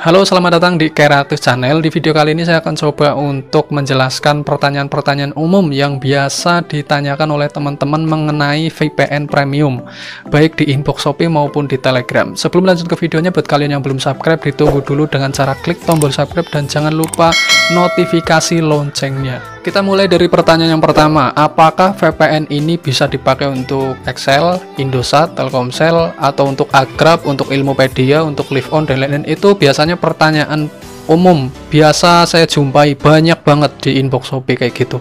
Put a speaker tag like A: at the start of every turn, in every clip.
A: Halo, selamat datang di Kreatif Channel. Di video kali ini saya akan coba untuk menjelaskan pertanyaan-pertanyaan umum yang biasa ditanyakan oleh teman-teman mengenai VPN Premium, baik di inbox Shopee maupun di Telegram. Sebelum lanjut ke videonya, buat kalian yang belum subscribe, ditunggu dulu dengan cara klik tombol subscribe dan jangan lupa notifikasi loncengnya. Kita mulai dari pertanyaan yang pertama, apakah VPN ini bisa dipakai untuk Excel, Indosat, Telkomsel, atau untuk Agrap, untuk Ilmupedia, untuk Live On, dan lain-lain? Itu biasanya pertanyaan umum, biasa saya jumpai banyak banget di inbox Shopee kayak gitu.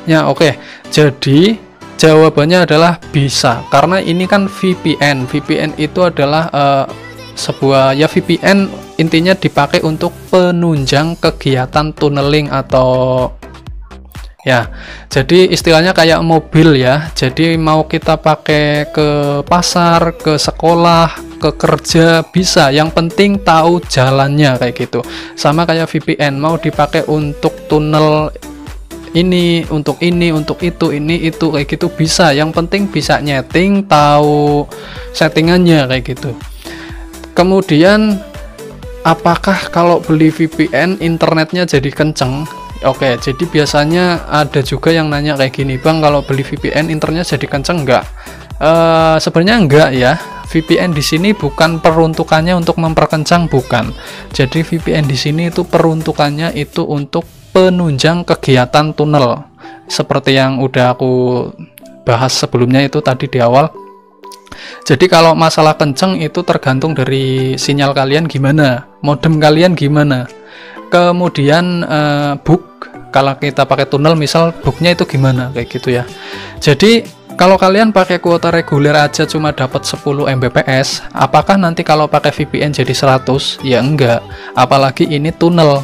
A: Ya, oke. Jadi jawabannya adalah bisa, karena ini kan VPN. VPN itu adalah sebuah VPN, intinya dipakai untuk penunjang kegiatan tunneling atau jadi istilahnya kayak mobil ya. Jadi mau kita pakai ke pasar, ke sekolah, ke kerja bisa, yang penting tahu jalannya kayak gitu. Sama kayak VPN, mau dipakai untuk tunnel ini, untuk itu, ini itu kayak gitu bisa. Yang penting bisa nyeting, tahu settingannya kayak gitu. Kemudian apakah kalau beli VPN internetnya jadi kenceng? Oke, jadi biasanya ada juga yang nanya kayak gini, Bang, kalau beli VPN internet jadi kenceng enggak? Sebenarnya enggak ya. VPN di sini bukan peruntukannya untuk memperkencang, bukan. Jadi VPN di sini itu peruntukannya itu untuk penunjang kegiatan tunnel. Seperti yang udah aku bahas sebelumnya itu tadi di awal. Jadi kalau masalah kenceng itu tergantung dari sinyal kalian gimana, modem kalian gimana. Kemudian book, kalau kita pakai tunnel misal booknya itu gimana kayak gitu ya. Jadi kalau kalian pakai kuota reguler aja cuma dapat 10 Mbps, apakah nanti kalau pakai VPN jadi 100? Ya enggak, apalagi ini tunnel.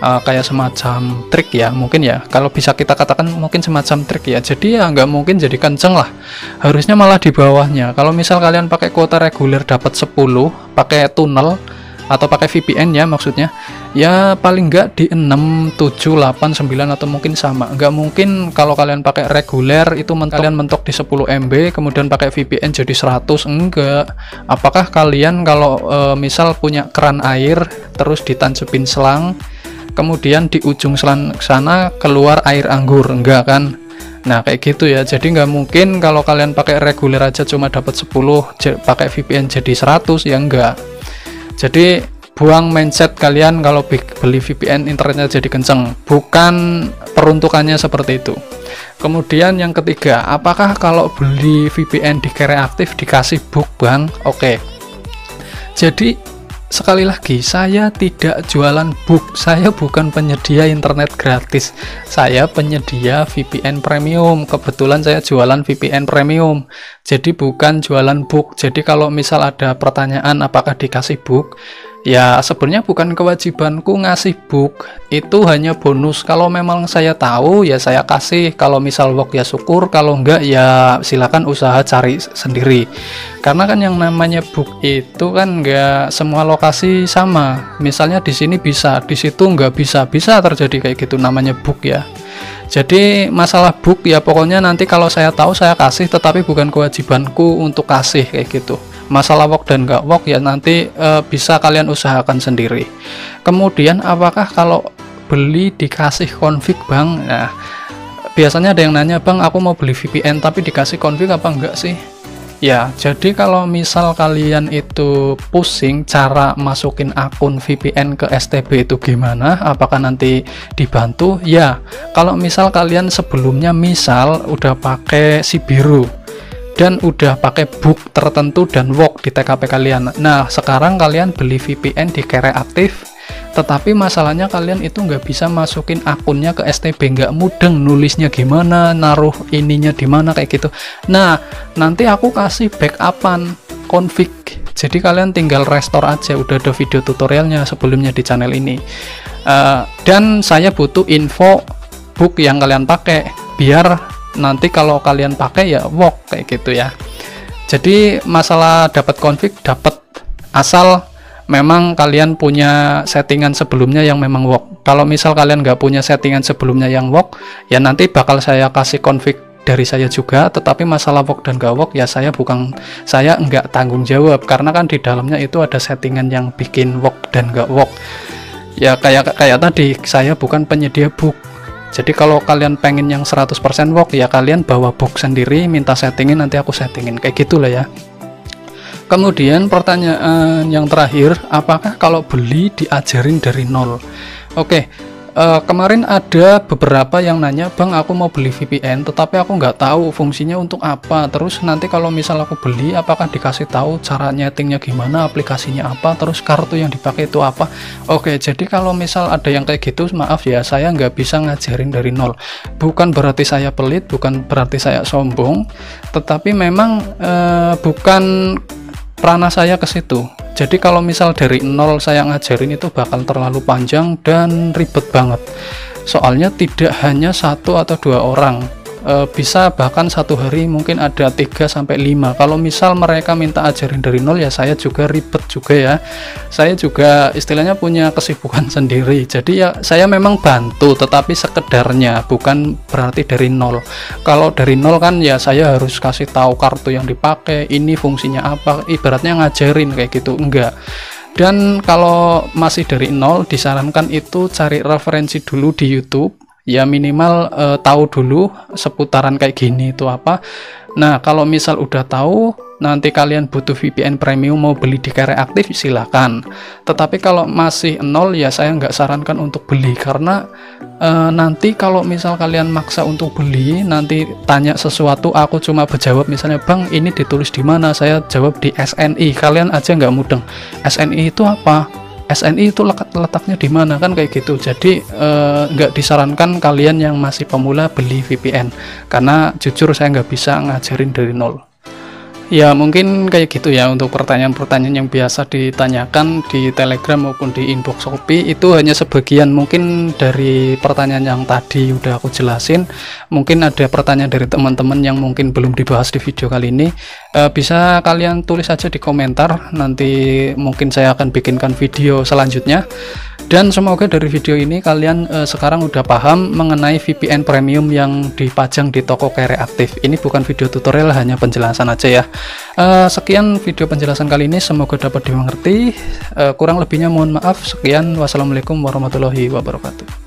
A: Kayak semacam trik ya, mungkin ya, kalau bisa kita katakan mungkin semacam trik ya. Jadi ya nggak mungkin jadi kenceng lah, harusnya malah di bawahnya. Kalau misal kalian pakai kuota reguler dapat 10, pakai tunnel atau pakai VPN ya maksudnya, ya paling enggak di 6, 7, 8, 9 atau mungkin sama. Enggak mungkin kalau kalian pakai reguler itu kalian mentok di 10 MB kemudian pakai VPN jadi 100, enggak. Apakah kalian kalau misal punya keran air terus ditancapin selang, kemudian di ujung selang sana keluar air anggur? Enggak kan? Nah kayak gitu ya. Jadi nggak mungkin kalau kalian pakai reguler aja cuma dapat 10, pakai VPN jadi 100, ya enggak. Jadi buang mindset kalian kalau beli VPN internetnya jadi kenceng, bukan peruntukannya seperti itu. Kemudian yang ketiga, apakah kalau beli VPN di Kreatif dikasih book, Bang? Oke. Jadi sekali lagi, saya tidak jualan book, saya bukan penyedia internet gratis, saya penyedia VPN premium. Kebetulan saya jualan VPN premium, jadi bukan jualan book. Jadi kalau misal ada pertanyaan apakah dikasih book, ya sebenarnya bukan kewajibanku ngasih book, itu hanya bonus. Kalau memang saya tahu ya saya kasih, kalau misal work ya syukur, kalau enggak ya silakan usaha cari sendiri. Karena kan yang namanya book itu kan enggak semua lokasi sama. Misalnya di sini bisa, di situ enggak bisa, bisa terjadi kayak gitu, namanya book ya. Jadi masalah book ya pokoknya nanti kalau saya tahu saya kasih, tetapi bukan kewajibanku untuk kasih kayak gitu. Masalah work dan nggak work ya nanti bisa kalian usahakan sendiri. Kemudian apakah kalau beli dikasih config, Bang? Nah biasanya ada yang nanya, Bang, aku mau beli VPN tapi dikasih config apa enggak sih? Ya jadi kalau misal kalian itu pusing cara masukin akun VPN ke STB itu gimana, apakah nanti dibantu? Ya kalau misal kalian sebelumnya misal udah pakai Sibiru dan udah pakai book tertentu dan work di TKP kalian, nah sekarang kalian beli VPN di Kreatif, tetapi masalahnya kalian itu nggak bisa masukin akunnya ke STB, nggak mudeng, nulisnya gimana, naruh ininya di mana kayak gitu. Nah nanti aku kasih backupan config, jadi kalian tinggal restore aja, udah ada video tutorialnya sebelumnya di channel ini. Dan saya butuh info book yang kalian pakai, biar nanti kalau kalian pakai ya work kayak gitu ya. Jadi masalah dapat config dapat, asal memang kalian punya settingan sebelumnya yang memang work. Kalau misal kalian nggak punya settingan sebelumnya yang work, ya nanti bakal saya kasih config dari saya juga, tetapi masalah work dan gak work ya saya enggak tanggung jawab, karena kan di dalamnya itu ada settingan yang bikin work dan gak work. Ya kayak tadi, saya bukan penyedia book. Jadi kalau kalian pengen yang 100% work ya kalian bawa book sendiri, minta settingin, nanti aku settingin, kayak gitulah ya. Kemudian pertanyaan yang terakhir, apakah kalau beli diajarin dari nol? Oke. Kemarin ada beberapa yang nanya, bang aku mau beli VPN tetapi aku nggak tahu fungsinya untuk apa, terus nanti kalau misal aku beli apakah dikasih tahu cara nyetingnya gimana, aplikasinya apa, terus kartu yang dipakai itu apa. Oke, jadi kalau misal ada yang kayak gitu, maaf ya, saya nggak bisa ngajarin dari nol. Bukan berarti saya pelit, bukan berarti saya sombong, tetapi memang bukan ranah saya ke situ. Jadi kalau misal dari nol saya ngajarin itu bakal terlalu panjang dan ribet banget. Soalnya tidak hanya 1 atau 2 orang, bisa bahkan satu hari mungkin ada 3-5. Kalau misal mereka minta ajarin dari nol ya saya juga ribet juga ya. Saya juga istilahnya punya kesibukan sendiri. Jadi ya saya memang bantu, tetapi sekedarnya, bukan berarti dari nol. Kalau dari nol kan ya saya harus kasih tahu kartu yang dipakai, ini fungsinya apa, ibaratnya ngajarin kayak gitu, enggak. Dan kalau masih dari nol, disarankan itu cari referensi dulu di YouTube. Ya minimal tahu dulu seputaran kayak gini itu apa. Nah kalau misal udah tahu, nanti kalian butuh VPN premium mau beli di Karya Aktif silahkan. Tetapi kalau masih nol ya saya nggak sarankan untuk beli, karena nanti kalau misal kalian maksa untuk beli, nanti tanya sesuatu aku cuma berjawab misalnya, bang ini ditulis di mana, saya jawab di SNI, kalian aja nggak mudeng SNI itu apa, SNI itu letaknya di mana, kan kayak gitu. Jadi nggak disarankan kalian yang masih pemula beli VPN, karena jujur saya nggak bisa ngajarin dari nol. Ya mungkin kayak gitu ya untuk pertanyaan-pertanyaan yang biasa ditanyakan di Telegram maupun di inbox Shopee. Itu hanya sebagian mungkin dari pertanyaan yang tadi udah aku jelasin. Mungkin ada pertanyaan dari teman-teman yang mungkin belum dibahas di video kali ini, bisa kalian tulis aja di komentar, nanti mungkin saya akan bikinkan video selanjutnya. Dan semoga dari video ini kalian sekarang udah paham mengenai VPN premium yang dipajang di toko Karya Aktif. Ini bukan video tutorial, hanya penjelasan aja ya. Sekian video penjelasan kali ini, semoga dapat dimengerti. Kurang lebihnya mohon maaf. Sekian, wassalamualaikum warahmatullahi wabarakatuh.